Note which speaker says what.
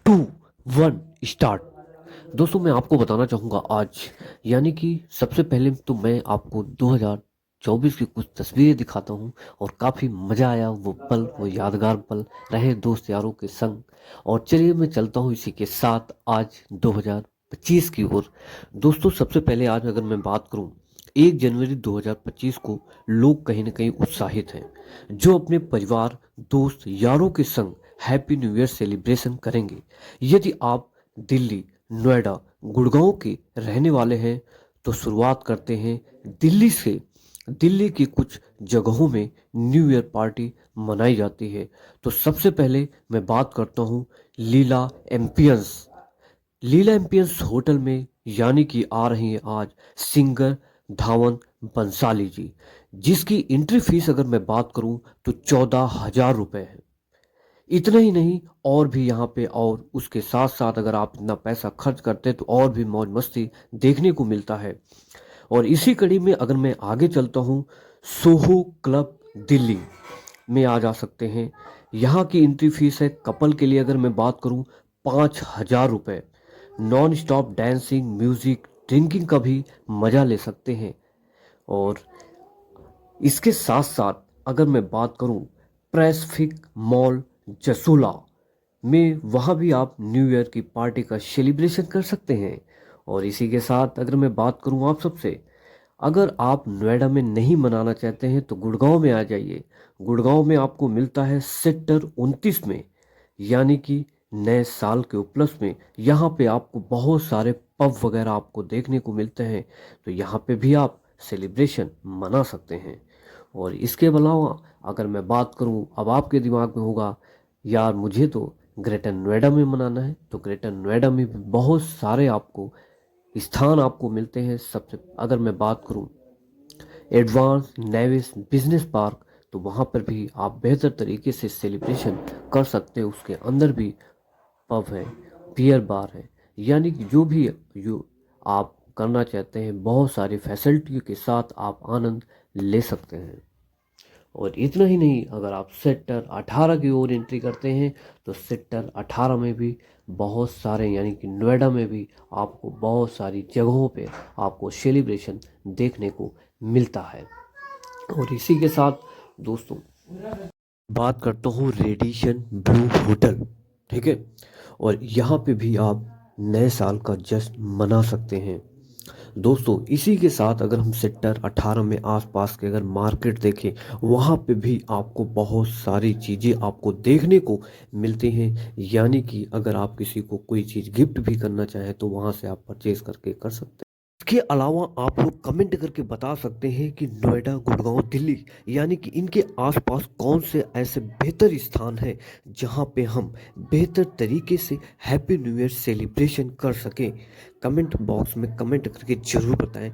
Speaker 1: To one start. दोस्तों मैं आपको बताना चाहूँगा आज, यानी कि सबसे पहले तो मैं आपको 2024 की कुछ तस्वीरें दिखाता हूँ और काफ़ी मज़ा आया वो पल, वो यादगार पल रहे दोस्त यारों के संग। और चलिए मैं चलता हूँ इसी के साथ आज 2025 की ओर। दोस्तों सबसे पहले आज अगर मैं बात करूँ, 1 जनवरी 2025 को लोग कहीं ना कहीं उत्साहित हैं, जो अपने परिवार, दोस्त, यारों के संग हैप्पी न्यू ईयर सेलिब्रेशन करेंगे। यदि आप दिल्ली, नोएडा, गुड़गांव के रहने वाले हैं तो शुरुआत करते हैं दिल्ली से। दिल्ली की कुछ जगहों में न्यू ईयर पार्टी मनाई जाती है। तो सबसे पहले मैं बात करता हूँ लीला एम्पियंस। लीला एम्पियंस होटल में, यानी कि आ रही है आज सिंगर धावन बंसाली जी, जिसकी एंट्री फीस अगर मैं बात करूं तो 14,000 रुपये है। इतना ही नहीं, और भी यहाँ पे, और उसके साथ साथ अगर आप इतना पैसा खर्च करते हैं तो और भी मौज मस्ती देखने को मिलता है। और इसी कड़ी में अगर मैं आगे चलता हूँ, सोहो क्लब दिल्ली में आ जा सकते हैं। यहाँ की एंट्री फीस है कपल के लिए अगर मैं बात करूँ 5,000 रुपये। Non stop dancing, music, drinking का भी मज़ा ले सकते हैं। और इसके साथ साथ अगर मैं बात करूं पैसिफिक मॉल जसोला में, वहाँ भी आप न्यू ईयर की पार्टी का सेलिब्रेशन कर सकते हैं। और इसी के साथ अगर मैं बात करूं आप सबसे, अगर आप नोएडा में नहीं मनाना चाहते हैं तो गुड़गांव में आ जाइए। गुड़गांव में आपको मिलता है सेक्टर 29 में, यानी कि नए साल के उपलक्ष्य में यहाँ पे आपको बहुत सारे पब वगैरह आपको देखने को मिलते हैं। तो यहाँ पे भी आप सेलिब्रेशन मना सकते हैं। और इसके अलावा अगर मैं बात करूं, अब आपके दिमाग में होगा यार मुझे तो ग्रेटर नोएडा में मनाना है, तो ग्रेटर नोएडा में भी बहुत सारे आपको स्थान आपको मिलते हैं। सबसे अगर मैं बात करूं एडवांस नेविस बिजनेस पार्क, तो वहाँ पर भी आप बेहतर तरीके से सेलिब्रेशन कर सकते हैं। उसके अंदर भी पब है, बियर बार है, यानी कि जो आप करना चाहते हैं बहुत सारी फैसिलिटी के साथ आप आनंद ले सकते हैं। और इतना ही नहीं, अगर आप सेक्टर 18 की ओर एंट्री करते हैं तो सेक्टर 18 में भी बहुत सारे, यानी कि नोएडा में भी आपको बहुत सारी जगहों पे आपको सेलिब्रेशन देखने को मिलता है। और इसी के साथ दोस्तों बात करता हूँ रेडिशन ब्लू होटल, ठीक है। और यहाँ पे भी आप नए साल का जश्न मना सकते हैं। दोस्तों इसी के साथ अगर हम सेक्टर 18 में आसपास के अगर मार्केट देखें, वहाँ पे भी आपको बहुत सारी चीज़ें आपको देखने को मिलती हैं। यानी कि अगर आप किसी को कोई चीज़ गिफ्ट भी करना चाहें तो वहाँ से आप परचेज करके कर सकते हैं। इसके अलावा आप लोग कमेंट करके बता सकते हैं कि नोएडा, गुड़गांव, दिल्ली, यानी कि इनके आसपास कौन से ऐसे बेहतर स्थान हैं जहां पे हम बेहतर तरीके से हैप्पी न्यू ईयर सेलिब्रेशन कर सकें। कमेंट बॉक्स में कमेंट करके जरूर बताएं।